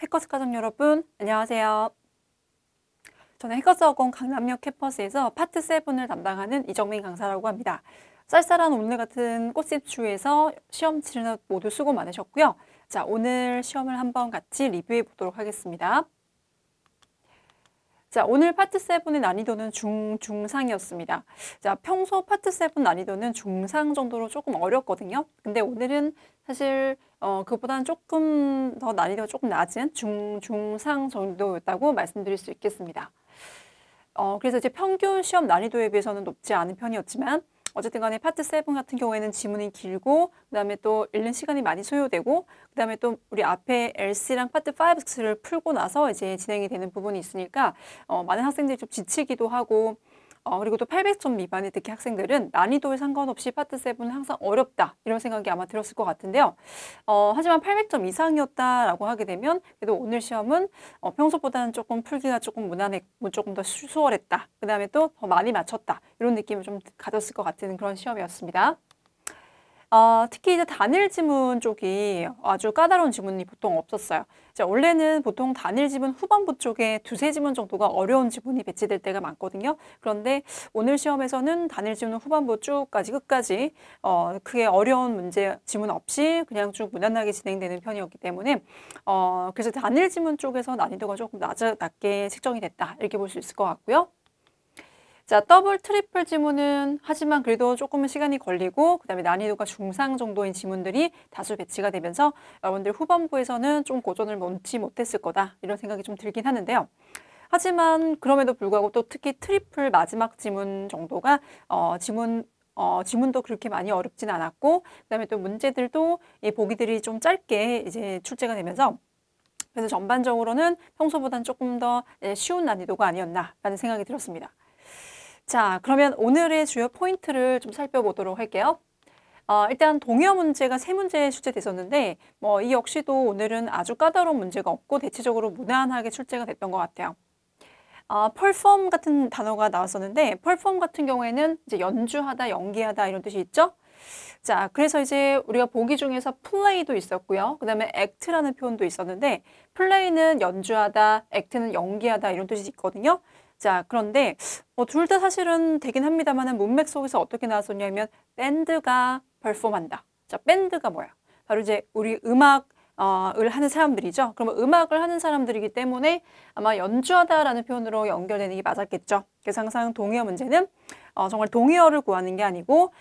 해커스 가족 여러분, 안녕하세요. 저는 해커스 학원 강남역 캠퍼스에서 파트 7을 담당하는 이정민 강사라고 합니다. 쌀쌀한 오늘 같은 꽃샘추위에서 시험 치르는 모두 수고 많으셨고요. 자, 오늘 시험을 한번 같이 리뷰해 보도록 하겠습니다. 자, 오늘 파트 7의 난이도는 중상이었습니다. 자, 평소 파트 7 난이도는 중상 정도로 조금 어렵거든요. 근데 오늘은 사실 그보다는 조금 더 난이도가 조금 낮은 중상 정도였다고 말씀드릴 수 있겠습니다. 그래서 이제 평균 시험 난이도에 비해서는 높지 않은 편이었지만 어쨌든 간에 파트 7 같은 경우에는 지문이 길고 그다음에 또 읽는 시간이 많이 소요되고 그다음에 또 우리 앞에 LC랑 파트 5, 6를 풀고 나서 이제 진행이 되는 부분이 있으니까 많은 학생들이 좀 지치기도 하고 그리고 또 800점 미만의 특히 학생들은 난이도에 상관없이 파트 7은 항상 어렵다 이런 생각이 아마 들었을 것 같은데요. 하지만 800점 이상이었다라고 하게 되면 그래도 오늘 시험은 평소보다는 조금 풀기가 조금 무난했고 조금 더 수월했다. 그 다음에 또 더 많이 맞췄다. 이런 느낌을 좀 가졌을 것 같은 그런 시험이었습니다. 특히 이제 단일 지문 쪽이 아주 까다로운 지문이 보통 없었어요. 자, 원래는 보통 단일 지문 후반부 쪽에 두세 지문 정도가 어려운 지문이 배치될 때가 많거든요. 그런데 오늘 시험에서는 단일 지문 후반부 쭉까지 끝까지 크게 어려운 문제 지문 없이 그냥 쭉 무난하게 진행되는 편이었기 때문에 그래서 단일 지문 쪽에서 난이도가 조금 낮게 측정이 됐다 이렇게 볼 수 있을 것 같고요. 자, 더블, 트리플 지문은 하지만 그래도 조금은 시간이 걸리고 그다음에 난이도가 중상 정도인 지문들이 다수 배치가 되면서 여러분들 후반부에서는 좀 고전을 넘지 못했을 거다 이런 생각이 좀 들긴 하는데요. 하지만 그럼에도 불구하고 또 특히 트리플 마지막 지문 정도가 지문도 그렇게 많이 어렵진 않았고 그다음에 또 문제들도 이 보기들이 좀 짧게 이제 출제가 되면서 그래서 전반적으로는 평소보다는 조금 더 쉬운 난이도가 아니었나라는 생각이 들었습니다. 자, 그러면 오늘의 주요 포인트를 좀 살펴보도록 할게요. 일단 동요 문제가 3문제 출제됐었는데 이 역시도 오늘은 아주 까다로운 문제가 없고 대체적으로 무난하게 출제가 됐던 것 같아요. perform 같은 단어가 나왔었는데 perform 같은 경우에는 이제 연주하다, 연기하다 이런 뜻이 있죠. 자, 그래서 이제 우리가 보기 중에서 play도 있었고요. 그 다음에 act라는 표현도 있었는데 play는 연주하다, act는 연기하다 이런 뜻이 있거든요. 자, 그런데 둘 다 사실은 되긴 합니다만 문맥 속에서 어떻게 나왔었냐면 밴드가 perform한다. 자, 밴드가 뭐야? 바로 이제 우리 음악을 하는 사람들이죠. 그러면 음악을 하는 사람들이기 때문에 아마 연주하다라는 표현으로 연결되는 게 맞았겠죠. 그래서 항상 동의어 문제는 정말 동의어를 구하는 게 아니고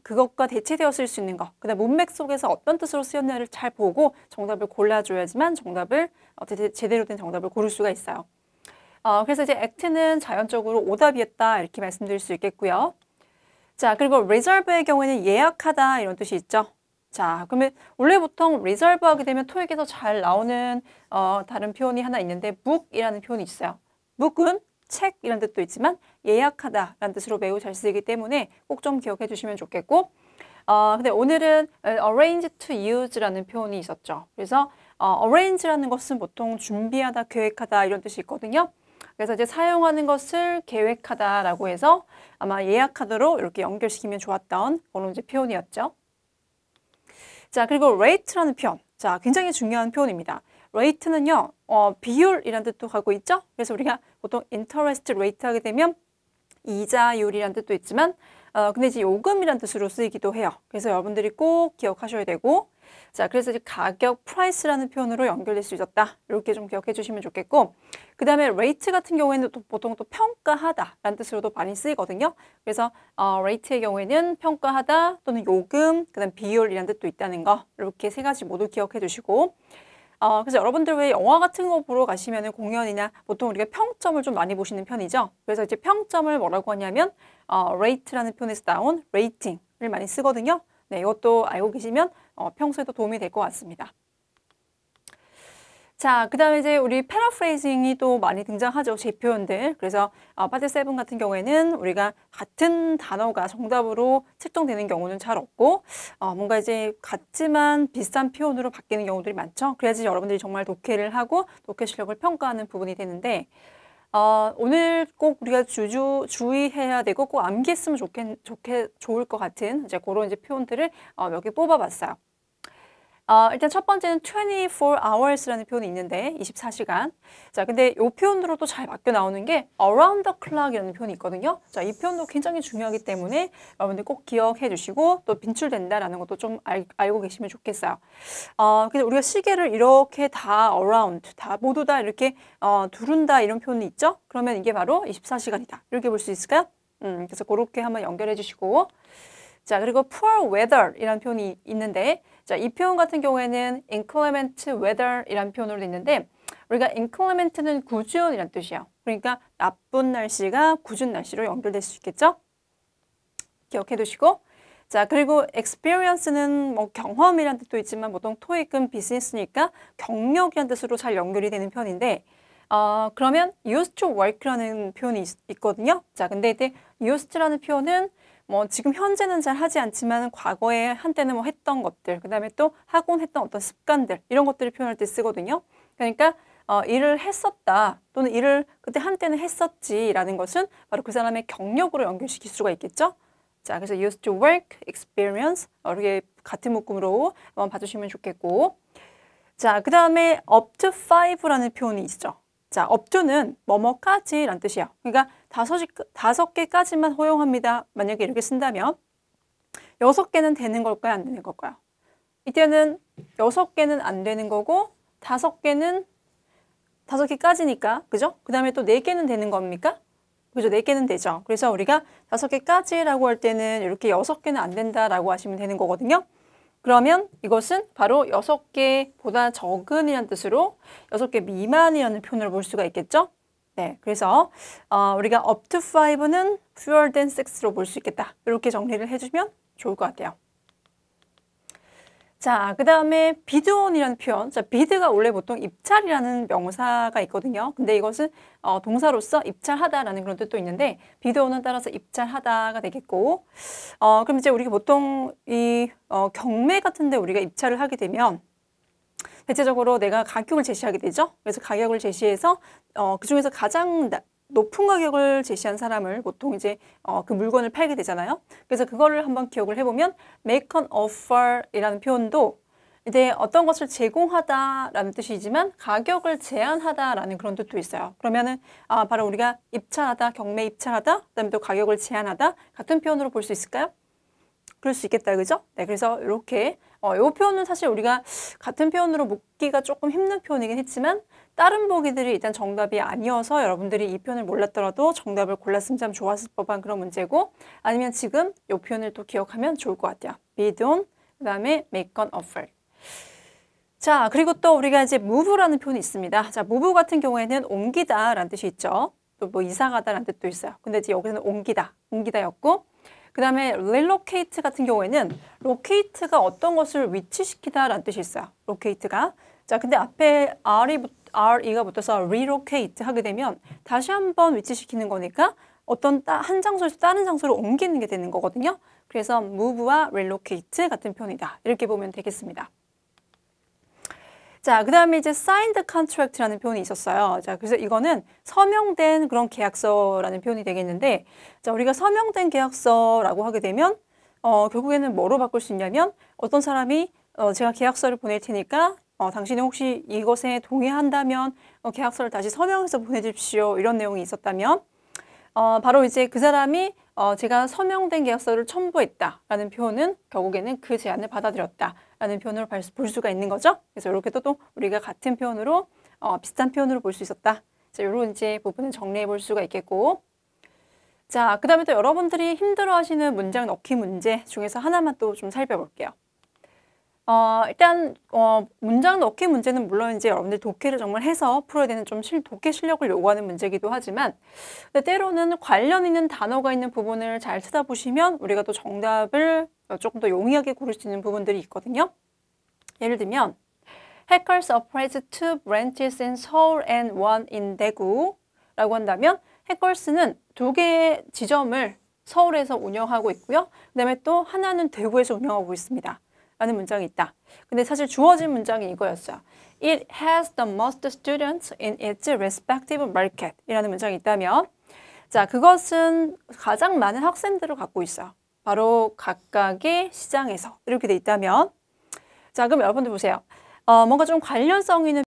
그것과 대체되어 쓸 수 있는 것, 그다음 문맥 속에서 어떤 뜻으로 쓰였냐를 잘 보고 정답을 골라줘야지만 정답을 제대로 된 정답을 고를 수가 있어요. 그래서 이제 act는 자연적으로 오답이었다 이렇게 말씀드릴 수 있겠고요. 자, 그리고 reserve의 경우에는 예약하다 이런 뜻이 있죠. 자, 그러면 원래 보통 reserve 하게 되면 토익에서 잘 나오는 다른 표현이 하나 있는데 book이라는 표현이 있어요. book은 책이라는 뜻도 있지만 예약하다라는 뜻으로 매우 잘 쓰이기 때문에 꼭 좀 기억해 주시면 좋겠고 근데 오늘은 arrange to use라는 표현이 있었죠. 그래서 arrange라는 것은 보통 준비하다, 계획하다 이런 뜻이 있거든요. 그래서 이제 사용하는 것을 계획하다라고 해서 아마 예약하도록 이렇게 연결시키면 좋았던 그런 이제 표현이었죠. 자, 그리고 rate라는 표현. 자, 굉장히 중요한 표현입니다. rate는요, 비율이라는 뜻도 갖고 있죠. 그래서 우리가 보통 interest rate 하게 되면 이자율이라는 뜻도 있지만 근데 이제 요금이라는 뜻으로 쓰이기도 해요. 그래서 여러분들이 꼭 기억하셔야 되고 자, 그래서 이제 가격, price라는 표현으로 연결될 수 있었다. 이렇게 좀 기억해 주시면 좋겠고 그 다음에 rate 같은 경우에는 또 보통 또 평가하다라는 뜻으로도 많이 쓰이거든요. 그래서 rate의 경우에는 평가하다 또는 요금, 그 다음 비율이라는 뜻도 있다는 거 이렇게 세 가지 모두 기억해 두시고 그래서 여러분들 왜 영화 같은 거 보러 가시면은 공연이나 보통 우리가 평점을 좀 많이 보시는 편이죠. 그래서 이제 평점을 뭐라고 하냐면 rate라는 표현에서 나온 rating을 많이 쓰거든요. 네, 이것도 알고 계시면 평소에도 도움이 될 것 같습니다. 자, 그 다음에 이제 우리 패러프레이징이 또 많이 등장하죠. 제 표현들. 그래서 파트 7 같은 경우에는 우리가 같은 단어가 정답으로 책정되는 경우는 잘 없고 뭔가 이제 같지만 비슷한 표현으로 바뀌는 경우들이 많죠. 그래야지 여러분들이 정말 독해를 하고 독해 실력을 평가하는 부분이 되는데 오늘 꼭 우리가 주의해야 되고 꼭 암기했으면 좋을 것 같은 이제 그런 이제 표현들을 몇 개 뽑아봤어요. 일단 첫 번째는 24 hours라는 표현이 있는데 24시간. 자, 근데 이 표현으로도 잘 바뀌어 나오는 게 around the clock이라는 표현이 있거든요. 자, 이 표현도 굉장히 중요하기 때문에 여러분들 꼭 기억해 주시고 또 빈출된다라는 것도 좀 알고 계시면 좋겠어요. 근데 우리가 시계를 이렇게 다 around, 다 모두 다 이렇게 두른다 이런 표현이 있죠? 그러면 이게 바로 24시간이다. 이렇게 볼 수 있을까요? 그래서 그렇게 한번 연결해 주시고. 자, 그리고 poor weather 이라는 표현이 있는데, 자, 이 표현 같은 경우에는 inclement weather 이라는 표현으로 돼 있는데, 우리가 inclement는 궂은이라는 뜻이에요. 그러니까 나쁜 날씨가 궂은 날씨로 연결될 수 있겠죠? 기억해 두시고. 자, 그리고 experience는 뭐 경험이라는 뜻도 있지만 보통 토익은 비즈니스니까 경력이라는 뜻으로 잘 연결이 되는 표현인데, 그러면 used to work라는 표현이 있거든요. 자, 근데 이때 used라는 표현은 뭐 지금 현재는 잘 하지 않지만 과거에 한때는 뭐 했던 것들, 그 다음에 또 하곤 했던 어떤 습관들 이런 것들을 표현할 때 쓰거든요. 그러니까 일을 했었다 또는 일을 그때 한때는 했었지라는 것은 바로 그 사람의 경력으로 연결시킬 수가 있겠죠. 자, 그래서 used to work, experience 이렇게 같은 묶음으로 한번 봐주시면 좋겠고, 자, 그 다음에 up to 5라는 표현이 있죠. 자, up to는 뭐뭐까지라는 뜻이에요. 그러니까 5개까지만 허용합니다. 만약에 이렇게 쓴다면 6개는 되는 걸까요? 안 되는 걸까요? 이때는 6개는 안 되는 거고 5개는 5개까지니까, 그죠? 그 다음에 또 4개는 되는 겁니까? 그죠? 4개는 되죠. 그래서 우리가 5개까지라고 할 때는 이렇게 6개는 안 된다라고 하시면 되는 거거든요. 그러면 이것은 바로 6개보다 적은이라는 뜻으로 6개 미만이라는 표현으로 볼 수가 있겠죠? 네, 그래서 우리가 up to 5는 fewer than 6로 볼 수 있겠다. 이렇게 정리를 해주면 좋을 것 같아요. 자, 그 다음에 bid on이라는 표현. 자, bid가 원래 보통 입찰이라는 명사가 있거든요. 근데 이것은 동사로서 입찰하다라는 그런 뜻도 있는데 bid on은 따라서 입찰하다가 되겠고, 그럼 이제 우리가 보통 이 경매 같은데 우리가 입찰을 하게 되면 대체적으로 내가 가격을 제시하게 되죠. 그래서 가격을 제시해서 그 중에서 가장 높은 가격을 제시한 사람을 보통 이제 그 물건을 팔게 되잖아요. 그래서 그거를 한번 기억을 해보면 make an offer 이라는 표현도 이제 어떤 것을 제공하다라는 뜻이지만 가격을 제한하다라는 그런 뜻도 있어요. 그러면은 바로 우리가 입찰하다, 경매 입찰하다, 그다음에 또 가격을 제한하다 같은 표현으로 볼 수 있을까요? 그럴 수 있겠다, 그죠? 네, 그래서 이렇게 이 표현은 사실 우리가 같은 표현으로 묻기가 조금 힘든 표현이긴 했지만 다른 보기들이 일단 정답이 아니어서 여러분들이 이 표현을 몰랐더라도 정답을 골랐으면 참 좋았을 법한 그런 문제고, 아니면 지금 이 표현을 또 기억하면 좋을 것 같아요. bid on, 그 다음에 make an offer. 자, 그리고 또 우리가 이제 move라는 표현이 있습니다. 자, move 같은 경우에는 옮기다라는 뜻이 있죠. 또 뭐 이사가다라는 뜻도 있어요. 근데 이제 여기서는 옮기다였고, 그 다음에 relocate 같은 경우에는 locate가 어떤 것을 위치시키다라는 뜻이 있어요. locate가. 자, 근데 앞에 re가 붙어서 relocate 하게 되면 다시 한번 위치시키는 거니까 어떤 한 장소에서 다른 장소로 옮기는 게 되는 거거든요. 그래서 move와 relocate 같은 표현이다. 이렇게 보면 되겠습니다. 자, 그 다음에 이제 signed contract라는 표현이 있었어요. 자, 그래서 이거는 서명된 그런 계약서라는 표현이 되겠는데, 자, 우리가 서명된 계약서라고 하게 되면, 결국에는 뭐로 바꿀 수 있냐면, 어떤 사람이, 제가 계약서를 보낼 테니까, 당신이 혹시 이것에 동의한다면, 계약서를 다시 서명해서 보내주십시오. 이런 내용이 있었다면, 바로 이제 그 사람이 제가 서명된 계약서를 첨부했다라는 표현은 결국에는 그 제안을 받아들였다라는 표현으로 볼 수가 있는 거죠. 그래서 이렇게 또 우리가 같은 표현으로 비슷한 표현으로 볼 수 있었다. 자, 이런 이제 부분을 정리해 볼 수가 있겠고, 자, 그 다음에 또 여러분들이 힘들어하시는 문장 넣기 문제 중에서 하나만 또 좀 살펴볼게요. 일단 문장 넣기 문제는 물론 이제 여러분들 독해를 정말 해서 풀어야 되는 좀 독해 실력을 요구하는 문제이기도 하지만, 근데 때로는 관련 있는 단어가 있는 부분을 잘 찾아보시면 우리가 또 정답을 조금 더 용이하게 고를 수 있는 부분들이 있거든요. 예를 들면 Hackers operates 2 branches in Seoul and 1 in Daegu 라고 한다면 해커스는 2개의 지점을 서울에서 운영하고 있고요. 그 다음에 또 하나는 대구에서 운영하고 있습니다. 라는 문장이 있다. 근데 사실 주어진 문장이 이거였어요. It has the most students in its respective market 이라는 문장이 있다면, 자, 그것은 가장 많은 학생들을 갖고 있어요. 바로 각각의 시장에서 이렇게 돼 있다면, 자, 그럼 여러분들 보세요. 뭔가 좀 관련성 있는